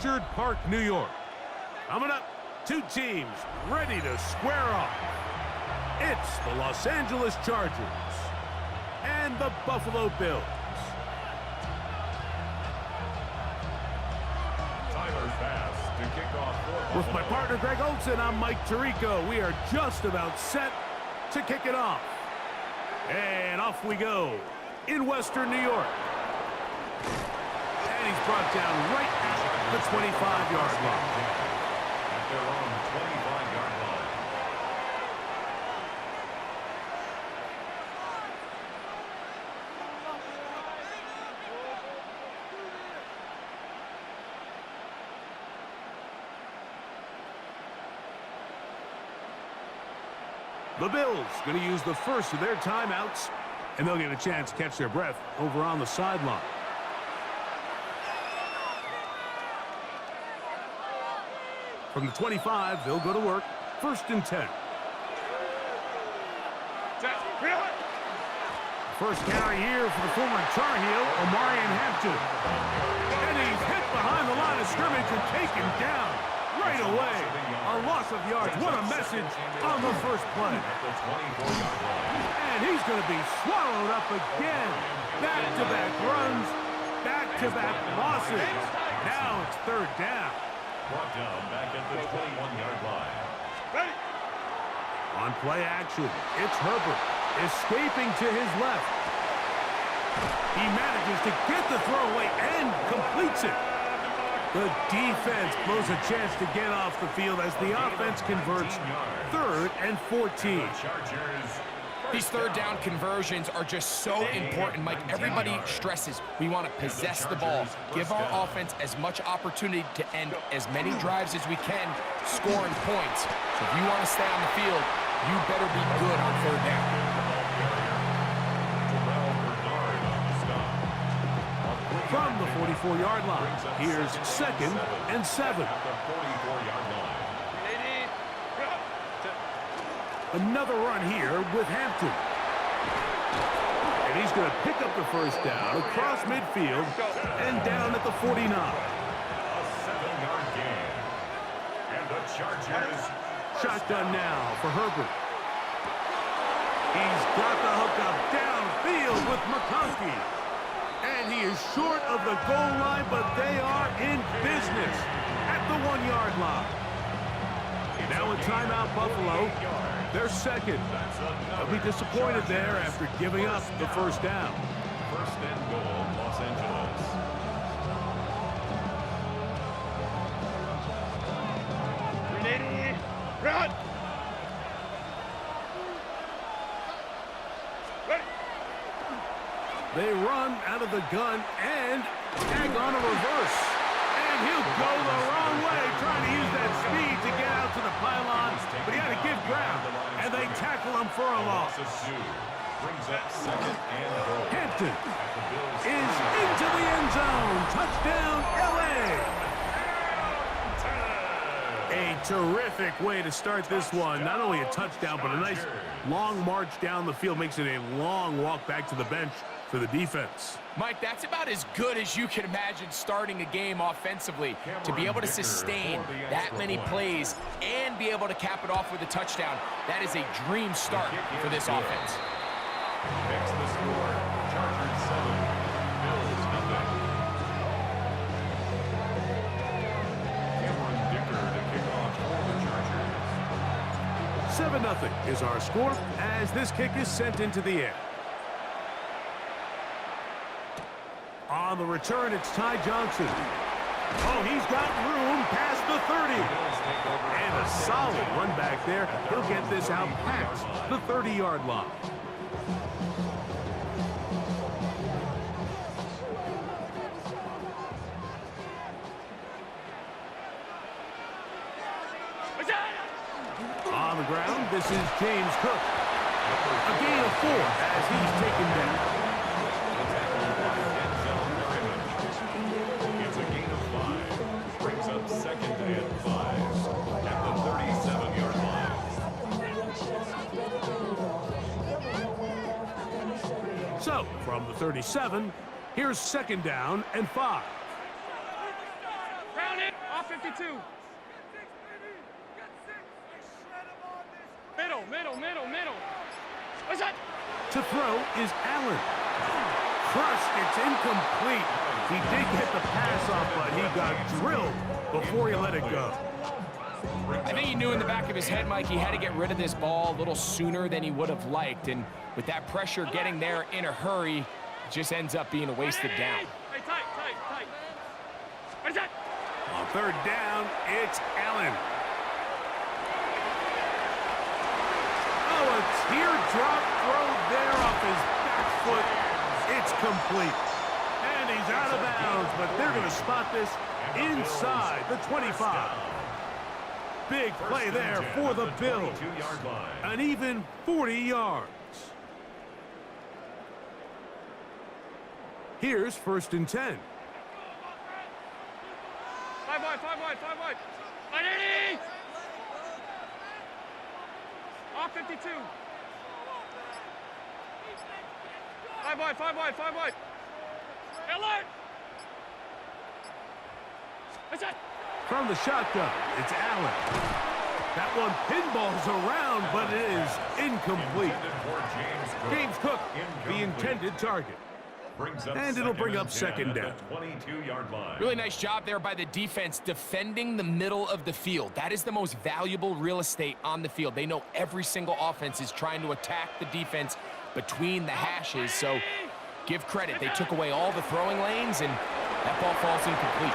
Orchard Park, New York. Coming up, two teams ready to square off. It's the Los Angeles Chargers and the Buffalo Bills. With my partner, Greg Olson, I'm Mike Tirico. We are just about set to kick it off. And off we go in Western New York. And he's brought down right at the 25-yard line. At their own 25-yard line. The Bills going to use the first of their timeouts, and they'll get a chance to catch their breath over on the sideline. From the 25, they'll go to work. 1st and 10. First carry here for the former Tar Heel, Omarion Hampton. And he's hit behind the line of scrimmage and taken down right away. A loss of yards. What a message on the first play. And he's going to be swallowed up again. Back-to-back runs, back-to-back losses. Now it's 3rd down. Brought down back at the 21-yard line. Ready. On play action, it's Herbert escaping to his left. He manages to get the throw away and completes it. The defense blows a chance to get off the field as the offense converts 3rd and 14. These 3rd down conversions are just so important, Mike. Everybody stresses we want to possess the ball, give our offense as much opportunity to end as many drives as we can, scoring points. So if you want to stay on the field, you better be good on 3rd down. From the 44-yard line, here's 2nd and 7. Another run here with Hampton. And he's going to pick up the 1st down across midfield and down at the 49. A 7-yard gain. And the Chargers. Shotgun now for Herbert. He's got the hookup downfield with McConkey. And he is short of the goal line, but they are in business at the 1-yard line. Now a timeout, Buffalo. They're 2nd. They'll be disappointed there after giving up the 1st down. 1st and goal, Los Angeles. Ready. Run. Ready. They run out of the gun and tag on a reverse. And he'll go the wrong way, trying to use that speed to get out to the pylon, but he had to give ground, and they tackle him for a loss. Brings up 2nd and goal. Hampton is into the end zone. Touchdown, L.A. A terrific way to start this one. Not only a touchdown, but a nice long march down the field. Makes it a long walk back to the bench for the defense. Mike, that's about as good as you can imagine starting a game offensively. To be able to sustain that many plays and be able to cap it off with a touchdown, that is a dream start for this offense. Makes the score. Chargers 7, Bills nothing. Cameron Dicker to kick off for the Chargers. 7-0 is our score as this kick is sent into the air. On the return, it's Ty Johnson. Oh, he's got room past the 30. And a solid run back there. He'll get this out past the 30-yard line. On the ground, this is James Cook. A gain of 4 as he's taken down. It's a gain of 5. Brings up 2nd and 5 at the 37-yard line. So, from the 37, here's 2nd down and 5. Round it. All 52. Middle. What's that? To throw is Allen. Crushed, it's incomplete. He did get the pass off, but he got drilled before he let it go. I think he knew in the back of his head, Mike, he had to get rid of this ball a little sooner than he would have liked. And with that pressure getting there in a hurry, it just ends up being a wasted down. Hey, tight. What's that? On third down, it's Allen. Oh, a teardrop throw there off his back foot. It's complete. And he's out of bounds, but they're going to spot this inside the 25. Big play there for the Bills. An even 40 yards. Here's 1st and 10. 5 wide. Identity! All 52. 5 wide. Alert! What's that? From the shotgun, it's Allen. That one pinballs around, but it is incomplete. James Cook, the intended target. And it'll bring up 2nd down. 22-yard line. Really nice job there by the defense defending the middle of the field. That is the most valuable real estate on the field. They know every single offense is trying to attack the defense between the hashes, so give credit. They took away all the throwing lanes, and that ball falls incomplete.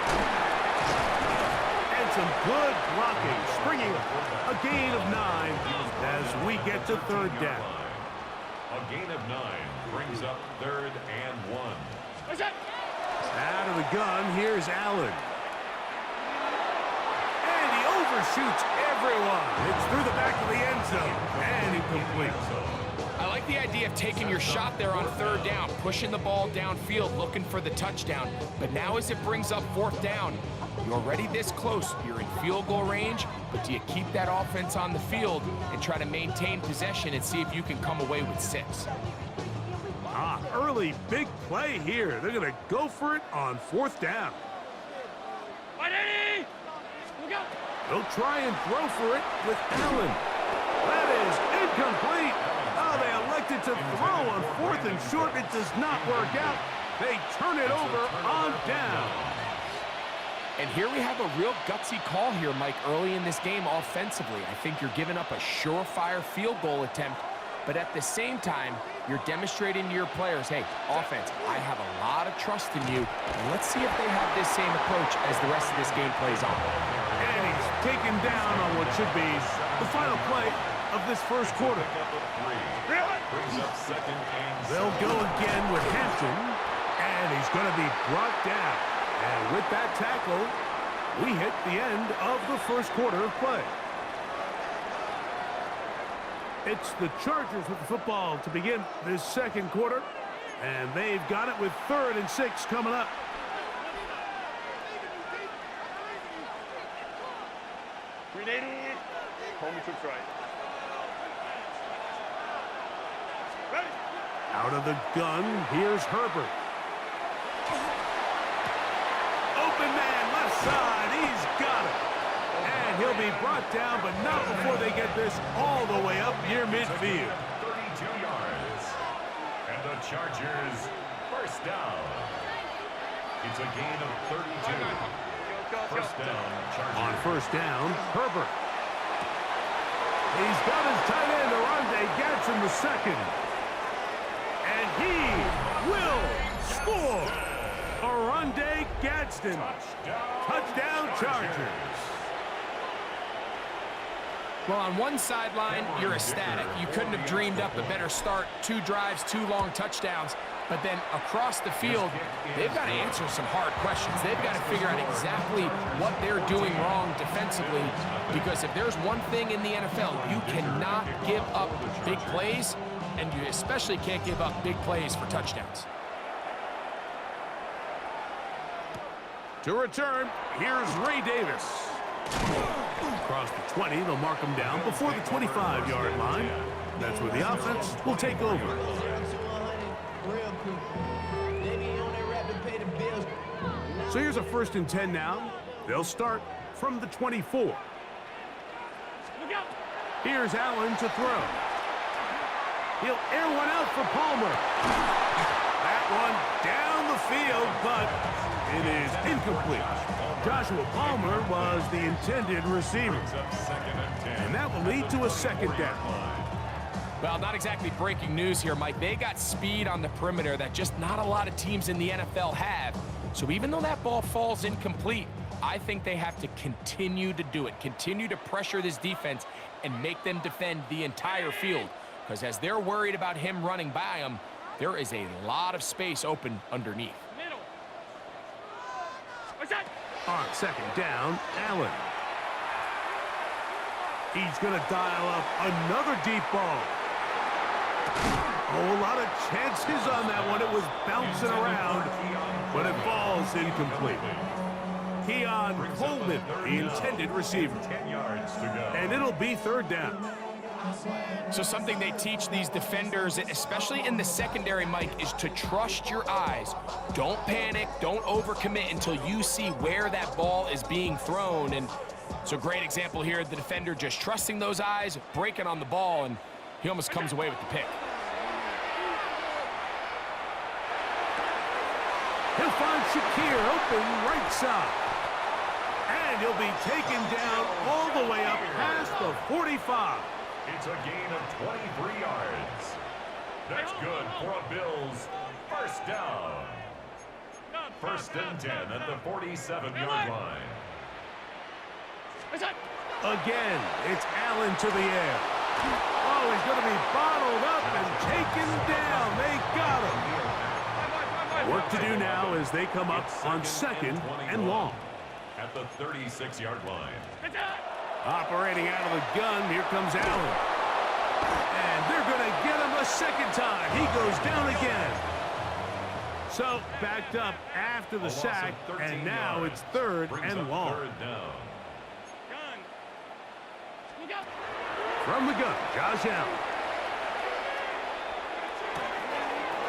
And some good blocking, springing a gain of 9 as we get to 3rd down. A gain of 9 brings up 3rd and 1. What's that? Out of the gun, here's Allen. And he overshoots everyone. It's through the back of the end zone. And incomplete. I like the idea of taking your shot there on 3rd down, pushing the ball downfield, looking for the touchdown. But now as it brings up 4th down, you're already this close. You're in field goal range, but do you keep that offense on the field and try to maintain possession and see if you can come away with 6? Early big play here. They're going to go for it on 4th down. Identity! Look out! They'll try and throw for it with Allen. That is incomplete. Oh, they elected to throw on 4th and short. It does not work out. They turn it over on down. And here we have a real gutsy call here, Mike, early in this game offensively. I think you're giving up a surefire field goal attempt, but at the same time, you're demonstrating to your players, hey, offense, I have a lot of trust in you, and let's see if they have this same approach as the rest of this game plays on. And he's taken down on what should be the final play of this 1st quarter. They'll go again with Hampton, and he's going to be brought down. And with that tackle, we hit the end of the 1st quarter of play. It's the Chargers with the football to begin this 2nd quarter, and they've got it with 3rd and 6 coming up. Grenade! Homie troops right. Ready! Out of the gun, here's Herbert. Open man, left side, he's got it. And he'll be brought down, but not before they get this all the way up near midfield. 32 yards. And the Chargers, 1st down. It's a gain of 32. 1st down, Chargers. On 1st down, Herbert. He's got his tight end, Arande Gadsden, the 2nd. And he will score. Arande Gadsden. Touchdown, Chargers. Well, on one sideline, you're ecstatic. You couldn't have dreamed up a better start. 2 drives, 2 long touchdowns. But then across the field, they've got to answer some hard questions. They've got to figure out exactly what they're doing wrong defensively. Because if there's one thing in the NFL, you cannot give up big plays, and you especially can't give up big plays for touchdowns. To return, here's Ray Davis. Across the 20, they'll mark him down before the 25-yard line. That's where the offense will take over. So here's a 1st and 10 now They'll start from the 24. Look out. Here's Allen to throw. He'll air one out for Palmer. That one down the field, but it is incomplete. Joshua Palmer was the intended receiver. And that will lead to a second down. Well, not exactly breaking news here, Mike. They got speed on the perimeter that just not a lot of teams in the NFL have. So even though that ball falls incomplete, I think they have to continue to do it, continue to pressure this defense and make them defend the entire field. Because as they're worried about him running by them, there is a lot of space open underneath. Middle. What's that? On second down, Allen. He's going to dial up another deep ball. Oh, a lot of chances on that one. It was bouncing around, but it falls incomplete. Keon Coleman, the intended receiver. 10 yards to go. And it'll be third down. So something they teach these defenders, especially in the secondary, Mike, is to trust your eyes. Don't panic, don't overcommit until you see where that ball is being thrown. And it's a great example here, the defender just trusting those eyes, breaking on the ball, and he almost comes away with the pick. He'll find Shakir open right side. And he'll be taken down all the way up past the 45. It's a gain of 23 yards. That's good for a Bills first down. First and 10 at the 47-yard line. What's that? Again, it's Allen to the air. Oh, he's going to be bottled up and taken down. They got him. Work to do now as they come up on second and long. At the 36-yard line. Operating out of the gun, here comes Allen. And they're going to get him a second time. He goes down again. So, backed up after the sack, and now it's third and long. Third down. Gun. Look out. From the gun, Josh Allen.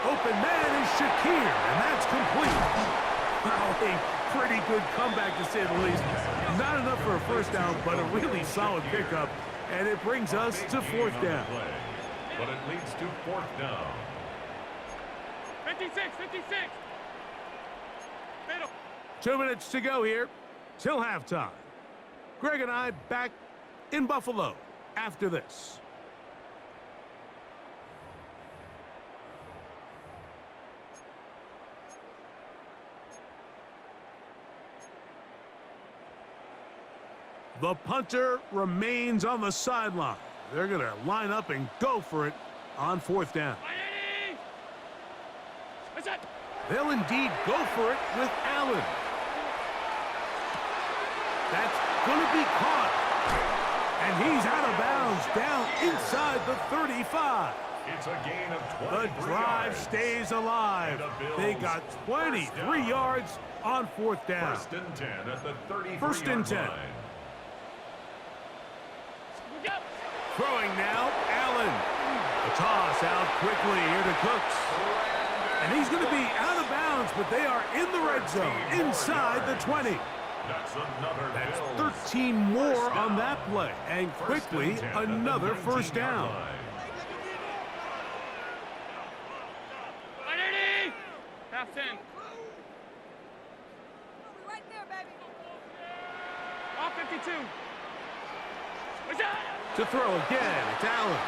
Open man is Shakir, and that's complete. Well, a pretty good comeback to say the least. Not enough for a first down, but a really solid pickup. And it brings us to fourth down. But it leads to fourth down. 56, 56. Middle. 2 minutes to go here till halftime. Greg and I back in Buffalo after this. The punter remains on the sideline. They're going to line up and go for it on fourth down. What's that? They'll indeed go for it with Allen. That's going to be caught. And he's out of bounds down inside the 35. It's a gain of 23 The drive yards. stays alive. They got 23 yards on fourth down. First and 10 at the 33-yard First and 10. line. Throwing now, Allen. The toss out quickly here to Cooks. And he's going to be out of bounds, but they are in the red zone, inside the 20. That's another That's Bills 13 more on that play. And quickly, another first down. Half 10. Right there, baby. Off 52. What's that? To throw again, it's Allen.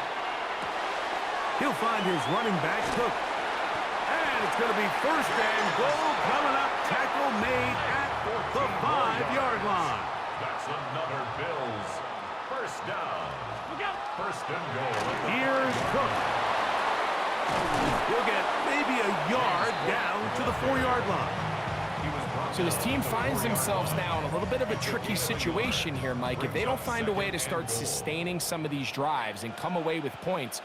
He'll find his running back, Cook. And it's going to be first and goal coming up. Tackle made at the 5-yard line. That's another Bills first down. Look out. First and goal. Here's Cook. He'll get maybe a yard down to the 4-yard line. So this team finds themselves now in a little bit of a tricky situation here, Mike. If they don't find a way to start sustaining some of these drives and come away with points,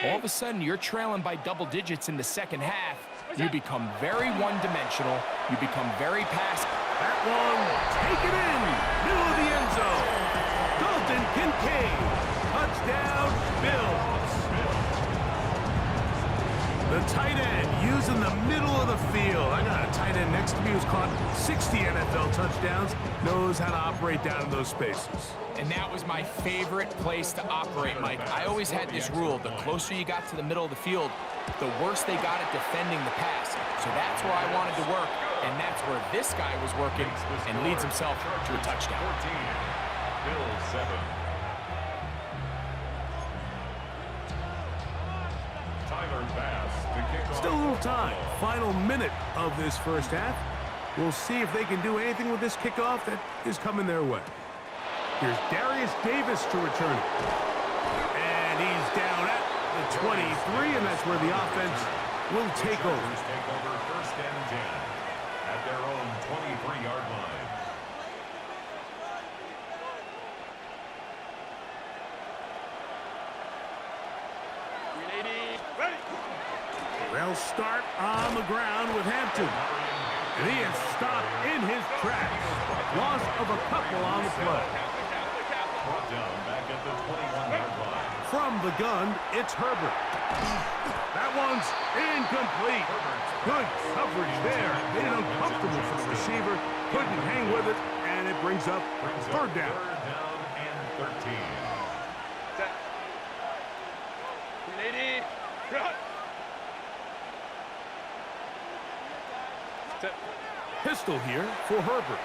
all of a sudden you're trailing by double digits in the second half. You become very one-dimensional. You become very passive. That one, take it in, middle of the end zone. Dalton Kincaid, touchdown, Bills. The tight end using the middle of the field. I got a tight end next to me who's caught 60 NFL touchdowns. knows how to operate down in those spaces. And that was my favorite place to operate, Mike. I always had this rule, the closer you got to the middle of the field, the worse they got at defending the pass. So that's where I wanted to work, and that's where this guy was working and leads himself to a touchdown. 14, Bills 7. Tyler Bass to kick off. Still a little time. Final minute of this first half. We'll see if they can do anything with this kickoff that is coming their way. Here's Darius Davis to return it. And he's down at the 23, and that's where the offense will take over. Take over first and 10 at their own 23-yard line. They'll start on the ground with Hampton. And he is stopped in his tracks. Loss of a couple on the play. Brought down back at the 21-yard line. From the gun, it's Herbert. That one's incomplete. Good coverage there. Made it uncomfortable for the receiver. Couldn't hang with it, and it brings up third down. Third down and 13. Set. Lady. Set. Pistol here for Herbert.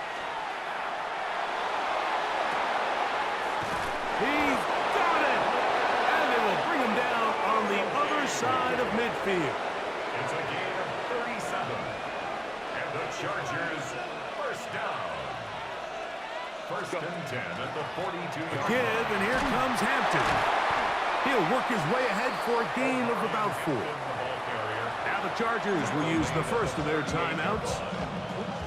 He's got it! And they will bring him down on the other side of midfield. It's a gain of 37. And the Chargers first down. First and 10 at the 42-yard Give, line. and here comes Hampton. He'll work his way ahead for a gain of about 4. Now the Chargers will use the first of their timeouts.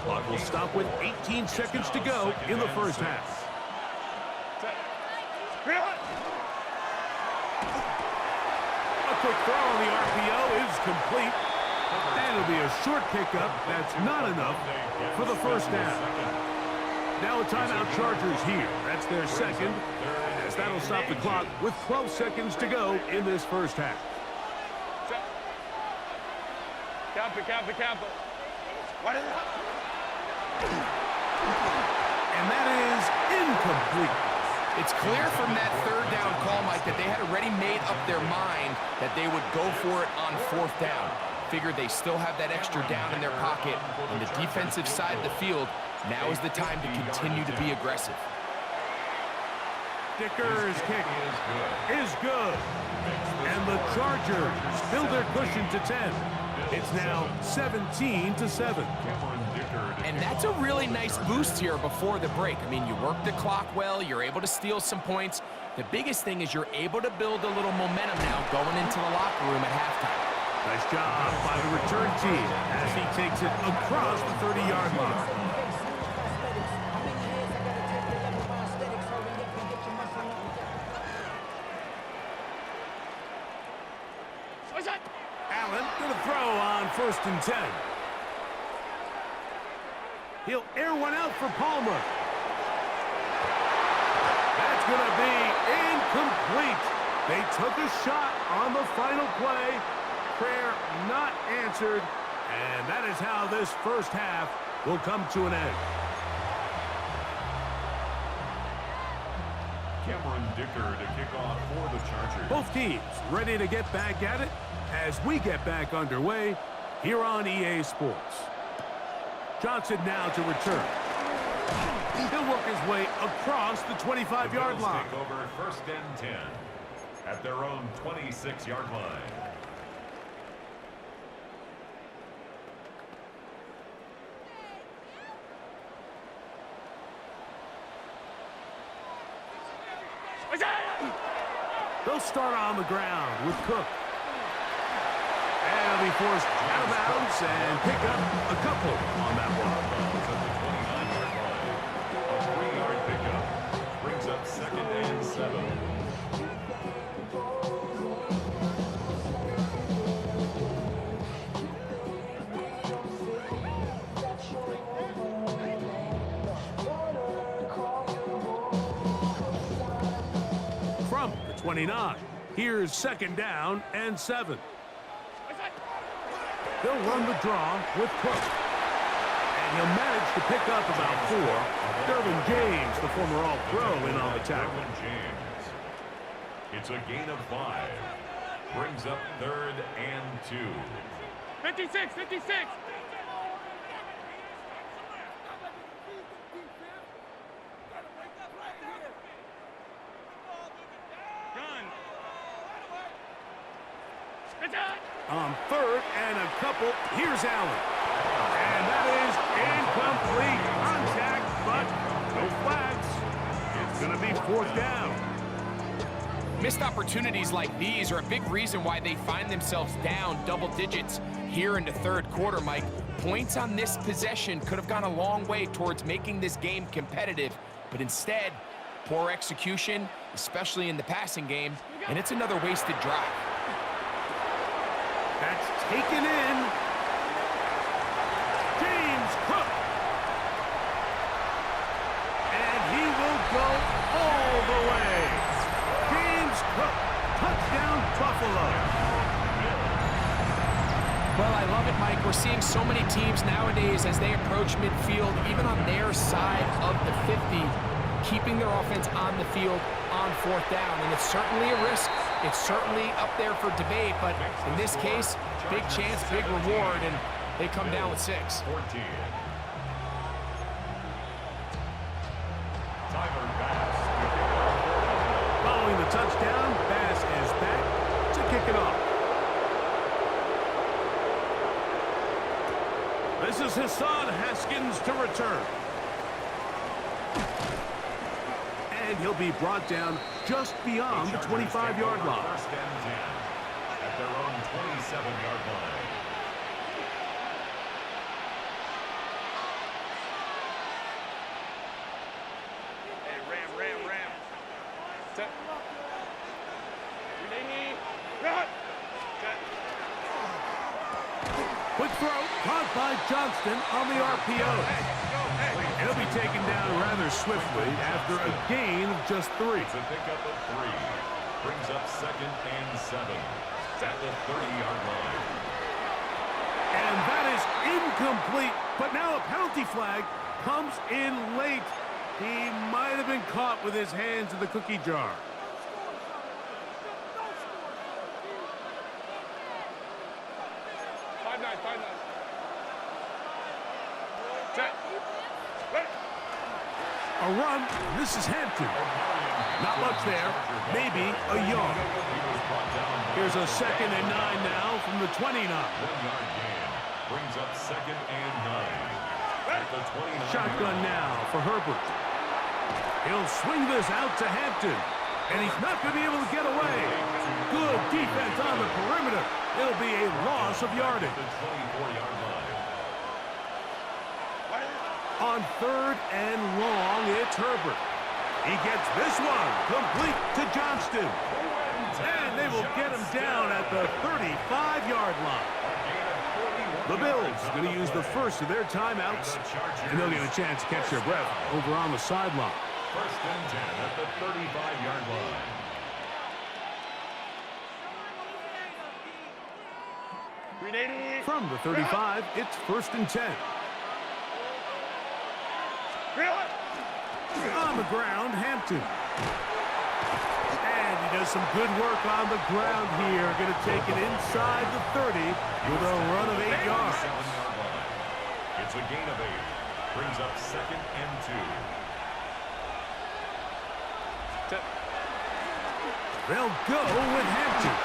Clock will stop with 18 seconds to go in the first half. A quick throw on the RPO is complete. And it'll be a short pickup. That's not enough for the first down. Now a timeout Chargers here. That's their second. As that'll stop the clock with 12 seconds to go in this first half. Cap. What is it? And that is incomplete. It's clear from that third down call, Mike, that they had already made up their mind that they would go for it on fourth down. Figured they still have that extra down in their pocket on the defensive side of the field. Now is the time to continue to be aggressive. Dicker's kick is good. And the Chargers build their cushion to 10. It's now 17-7. And that's a really nice boost here before the break. I mean, you work the clock well, you're able to steal some points. The biggest thing is you're able to build a little momentum now going into the locker room at halftime. Nice job by the return team as he takes it across the 30-yard line. Allen going to throw on first and 10. He'll air one out for Palmer. That's going to be incomplete. They took a shot on the final play. Prayer not answered. And that is how this first half will come to an end. Cameron Dicker to kick off for the Chargers. Both teams ready to get back at it as we get back underway here on EA Sports. Johnson now to return. He'll work his way across the 25-yard line. Take over first and 10 at their own 26-yard line. They'll start on the ground with Cook. And he'll be forced out of bounds and pick up a couple on that one. A 3-yard pickup brings up second and 7. From the 29, here's second down and 7. They'll run the draw with Cook. And he'll manage to pick up about 4. Derwin James, the former All-Pro, in on the tackle. Derwin James. It's a gain of 5. Brings up 3rd and 2. 56, 56. On 3rd and a couple, here's Allen. And that is incomplete contact, but no flags. It's going to be 4th down. Missed opportunities like these are a big reason why they find themselves down double digits here in the 3rd quarter, Mike. Points on this possession could have gone a long way towards making this game competitive, but instead, poor execution, especially in the passing game, and it's another wasted drive. That's taken in. James Cook. And he will go all the way. James Cook, touchdown Buffalo. Well, I love it, Mike. We're seeing so many teams nowadays as they approach midfield, even on their side of the 50, keeping their offense on the field on 4th down. And it's certainly a risk. It's certainly up there for debate, but in this case, big chance, big reward, and they come down with 6. 14. Following the touchdown, Bass is back to kick it off. This is Hassan Haskins to return. And he'll be brought down just beyond the 25-yard line. 1st and 10 at their own 27-yard line. Hey, ram. Set. Run. Set. Quick throw, caught by Johnston on the RPO. He'll be taken down rather swiftly after a gain of just 3. It's a pickup of 3. Brings up 2nd and 7 at the 30-yard line. And that is incomplete, but now a penalty flag comes in late. He might have been caught with his hands in the cookie jar. A run. This is Hampton. Not much there. Maybe a yard. Here's a 2nd and 9 now from the 29. 1-yard gain. Brings up 2nd and 9 at the 29. Shotgun now for Herbert. He'll swing this out to Hampton. And he's not going to be able to get away. Good defense on the perimeter. It'll be a loss of yardage. The 24-yard line. On 3rd and long, it's Herbert. He gets this one complete to Johnston. And they will get him down at the 35-yard line. The Bills going to use the first of their timeouts, and they'll get a chance to catch their breath over on the sideline. 1st and 10 at the 35-yard line. From the 35, it's 1st and 10. On the ground, Hampton. And he does some good work on the ground here. Going to take it inside the 30 with a run of 8 yards. 7-yard line. It's a gain of 8. Brings up 2nd and 2. They'll go with Hampton.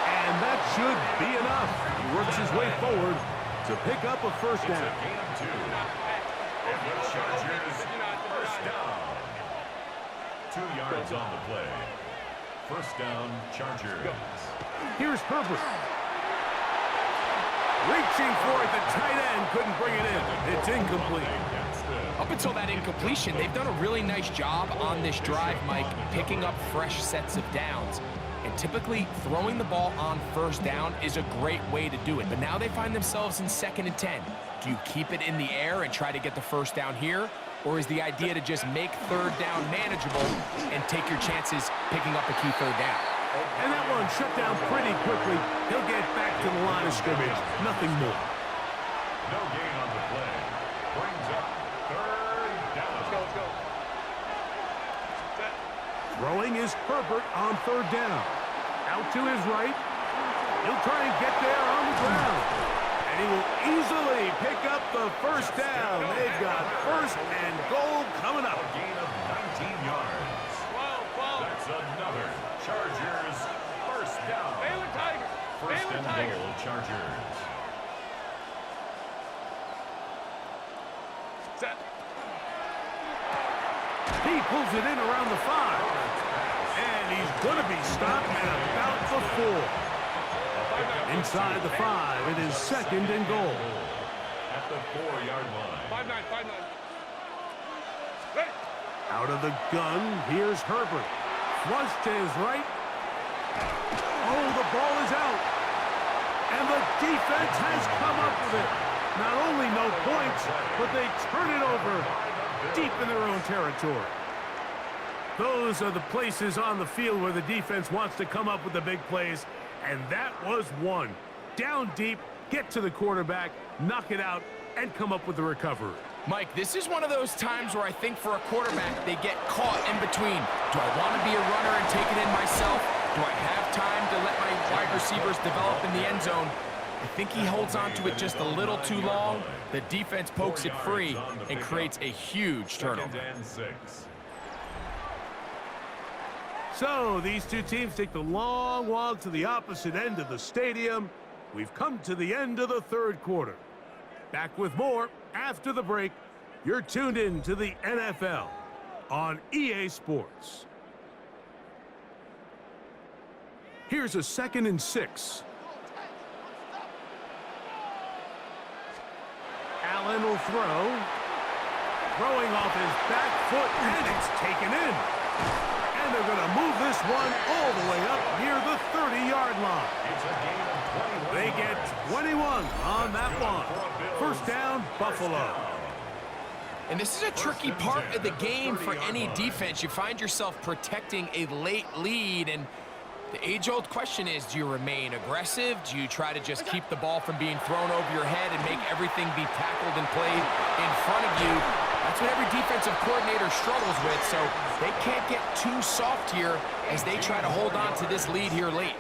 And that should be enough. He works his way forward to pick up a 1st down. It's a gain of 2. And the Chargers, 1st down. 2 yards on the play. 1st down, Chargers. Here's Herbert. Reaching for it, the tight end couldn't bring it in. It's incomplete. Up until that incompletion, they've done a really nice job on this drive, Mike, picking up fresh sets of downs. And typically, throwing the ball on 1st down is a great way to do it. But now they find themselves in 2nd and 10. Do you keep it in the air and try to get the 1st down here? Or is the idea to just make 3rd down manageable and take your chances picking up a key 3rd down? And that one shut down pretty quickly. He'll get back to the line of scrimmage. Nothing more. No gain on the play. Throwing is Herbert on third down. Out to his right. He'll try and get there on the ground. And he will easily pick up the first down. They've got first and goal coming up. A gain of 19 yards. That's another Chargers first down. Baylor Tiger. First Baylor and Tiger. goal, Chargers. Set. He pulls it in around the 5. And he's going to be stopped at about the 4. Inside the 5, it is second and goal. At the 4-yard line. 5-9. Ready. Out of the gun, here's Herbert. Flush to his right. Oh, the ball is out. And the defense has come up with it. Not only no points, but they turn it over deep in their own territory. Those are the places on the field where the defense wants to come up with the big plays, and that was one. Down deep, get to the quarterback, knock it out, and come up with the recovery. Mike, this is one of those times where I think for a quarterback, they get caught in between. Do I want to be a runner and take it in myself? Do I have time to let my wide receivers develop in the end zone? I think he holds on to it just a little too long. The defense pokes it free and creates a huge turnover. Second and 6. So these two teams take the long walk to the opposite end of the stadium. We've come to the end of the third quarter. Back with more after the break. You're tuned in to the NFL on EA Sports. Here's a 2nd and 6. Allen will throw. Throwing off his back foot, and it's taken in. And they're going to move this one all the way up near the 30-yard line. It's a gain of 21. They get 21 on that one. First down, Buffalo. And this is a tricky part of the game for any defense. You find yourself protecting a late lead, and the age-old question is, do you remain aggressive? Do you try to just keep the ball from being thrown over your head and make everything be tackled and played in front of you? That's what every defensive coordinator struggles with, so they can't get too soft here as they try to hold on to this lead here late.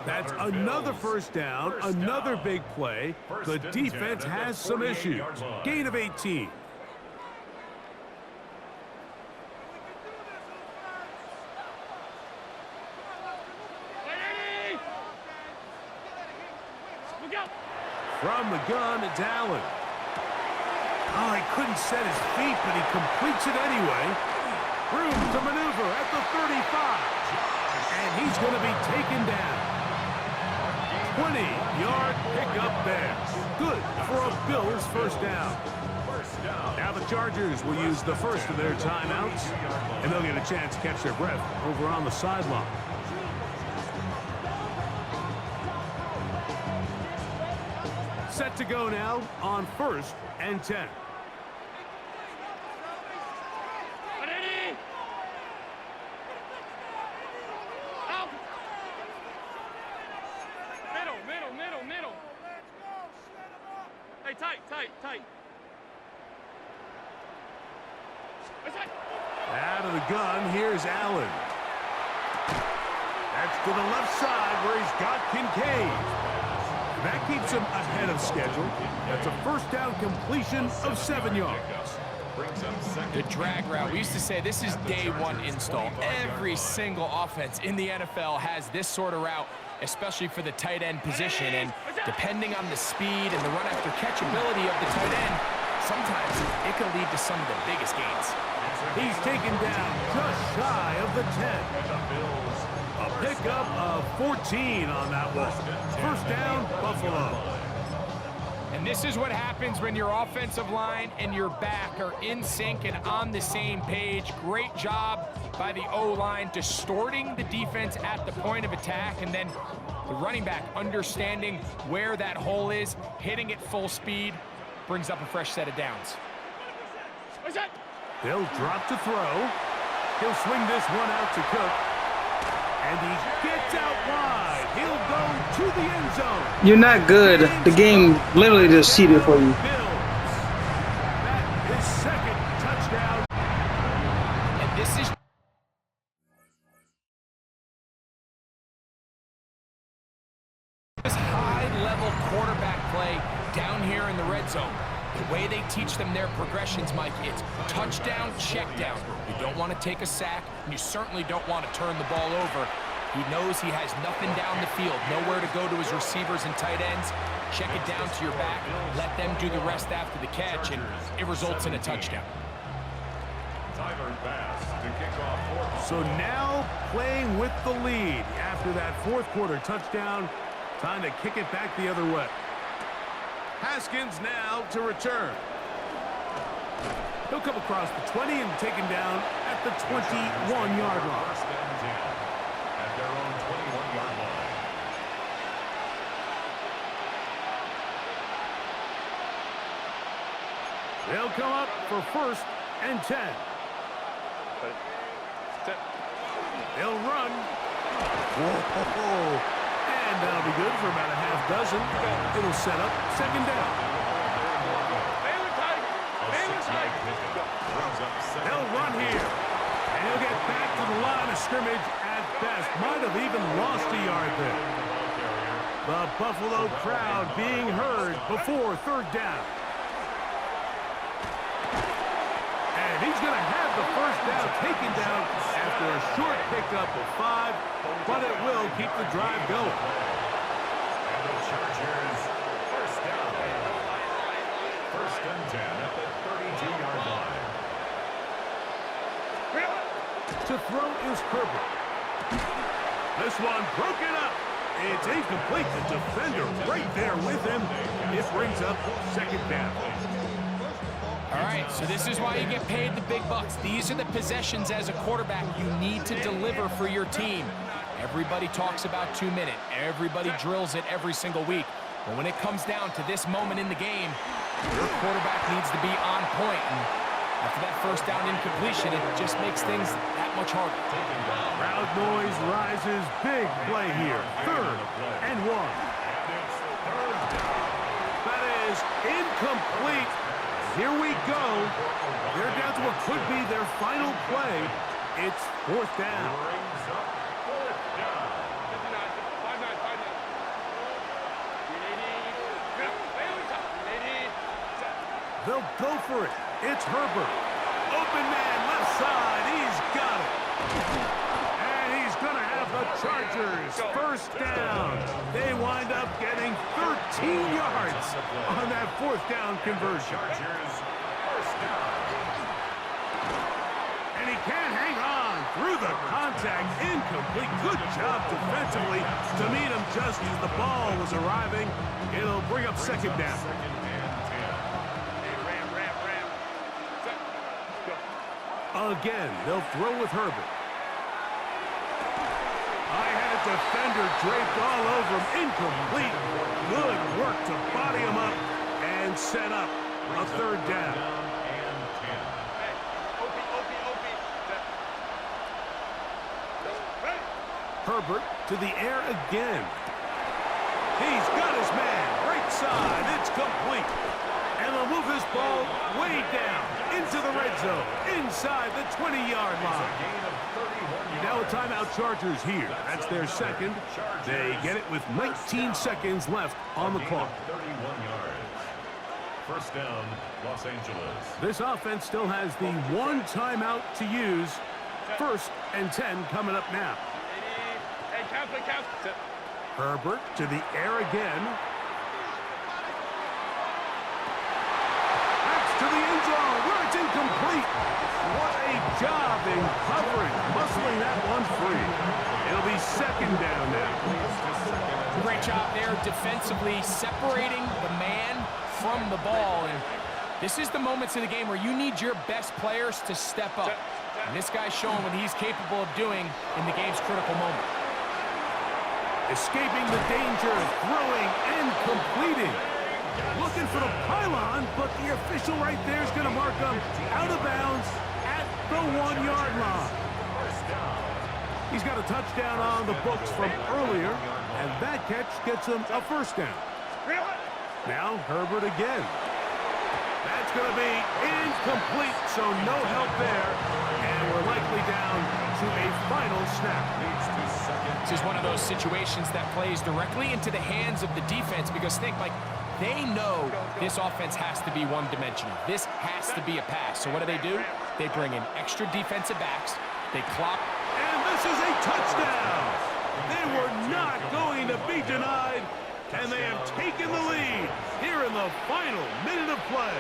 That's another first down, another big play. The defense has some issues. Gain of 18. Ready. Look out. From the gun, it's Allen. Oh, he couldn't set his feet, but he completes it anyway. Room to maneuver at the 35. And he's going to be taken down. 20-yard pickup there. Good for a Bills first down. Now the Chargers will use the first of their timeouts, and they'll get a chance to catch their breath over on the sideline. Set to go now on 1st and 10. Ready. Out. Middle. Hey, tight. Out of the gun, here's Allen. That's to the left side where he's got Kincaid. That keeps him ahead of schedule. That's a first down completion of 7 yards. The drag route, we used to say this is day one install. Every single offense in the NFL has this sort of route, especially for the tight end position. And depending on the speed and the run after catch ability of the tight end, sometimes it can lead to some of the biggest gains. He's taken down just shy of the 10. A pickup of 14 on that one. First down, Buffalo. And this is what happens when your offensive line and your back are in sync and on the same page. Great job by the O-line distorting the defense at the point of attack, and then the running back understanding where that hole is, hitting it full speed, brings up a fresh set of downs. They'll drop to throw. He'll swing this one out to Cook. And he gets out wide. He'll go to the end zone. You're not good. The game literally just cheated for you. That is second touchdown. And this is red zone. The way they teach them their progressions, Mike, it's touchdown, check down. You don't want to take a sack, and you certainly don't want to turn the ball over. He knows he has nothing down the field, nowhere to go to his receivers and tight ends. Check it down to your back, let them do the rest after the catch, and it results in a touchdown. Timer pass to kick off fourth. So now playing with the lead after that fourth quarter touchdown. Time to kick it back the other way. Haskins now to return. He'll come across the 20 and taken down at the 21-yard line. First and 10 at their own 21-yard line. They'll come up for first and 10. They'll run. Whoa. And that'll be good for about a half dozen. It'll set up second down. They'll run here. And he'll get back to the line of scrimmage at best. Might have even lost a yard there. The Buffalo crowd being heard before third down. And he's going to have the first down taken down after a short pickup of 5, but it will keep the drive going. And the Chargers first down. First and 10 at the 32-yard line. To throw is Herbert. This one broken up. It's incomplete. The defender right there with him. It brings up second down. All right, so this is why you get paid the big bucks. These are the possessions as a quarterback you need to deliver for your team. Everybody talks about 2-minute. Everybody drills it every single week. But when it comes down to this moment in the game, your quarterback needs to be on point. And after that first down incompletion, it just makes things that much harder. Crowd noise rises. Big play here. Third and 1. That is incomplete. Here we go. They're down to what could be their final play. It's fourth down. They'll go for it. It's Herbert. Open man, left side. He's got it. And he's going to have the Chargers first down. They wind up getting 13 yards on that fourth down conversion. Chargers first down. And he can't hang on through the contact. Incomplete. Good job defensively to meet him just as the ball was arriving. It'll bring up second down. Again, they'll throw with Herbert. I had a defender draped all over him. Incomplete. Good work to body him up and set up a third down. Herbert to the air again. He's got his man. Right side. It's complete. And they'll move this ball way down into the red zone, inside the 20-yard line. Now a timeout Chargers here. That's their second. They get it with 19 seconds left on the clock. 31 yards. First down, Los Angeles. This offense still has the one timeout to use. First and 10 coming up now. Herbert to the air again. To the end zone, where it's incomplete. What a job in covering, muscling that one free. It'll be second down now. Great job there defensively, separating the man from the ball. And this is the moments in the game where you need your best players to step up. And this guy's showing what he's capable of doing in the game's critical moment. Escaping the danger, throwing and completing. Looking for the pylon, but the official right there is going to mark him out of bounds at the 1-yard line. He's got a touchdown on the books from earlier, and that catch gets him a first down. Now Herbert again. That's going to be incomplete, so no help there, and we're likely down to a final snap. This is one of those situations that plays directly into the hands of the defense because think, like, They know this offense has to be one-dimensional. This has to be a pass. So what do? They bring in extra defensive backs. They clock. And this is a touchdown. They were not going to be denied, and they have taken the lead here in the final minute of play.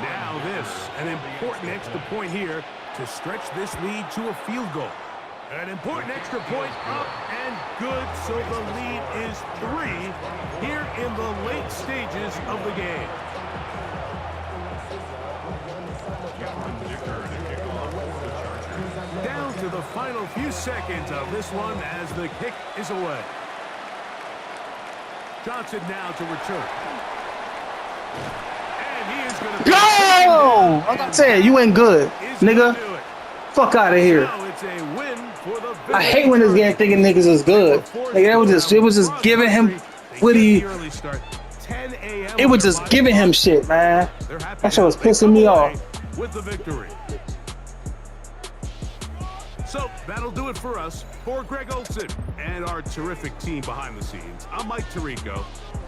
Now this, an important extra point here to stretch this lead to a field goal. An important extra point up and good, so the lead is 3 here in the late stages of the game. Down to the final few seconds of this one as the kick is away. Johnson now to return. And he is going to Go! Like I said, you ain't good, nigga. Fuck out of here. Now it's a win for the I hate when this game thinking niggas is good. Like it was just giving him witty. It was just giving him shit, man. That shit was pissing me off. With the victory. So that'll do it for us. For Greg Olson and our terrific team behind the scenes, I'm Mike Tirico.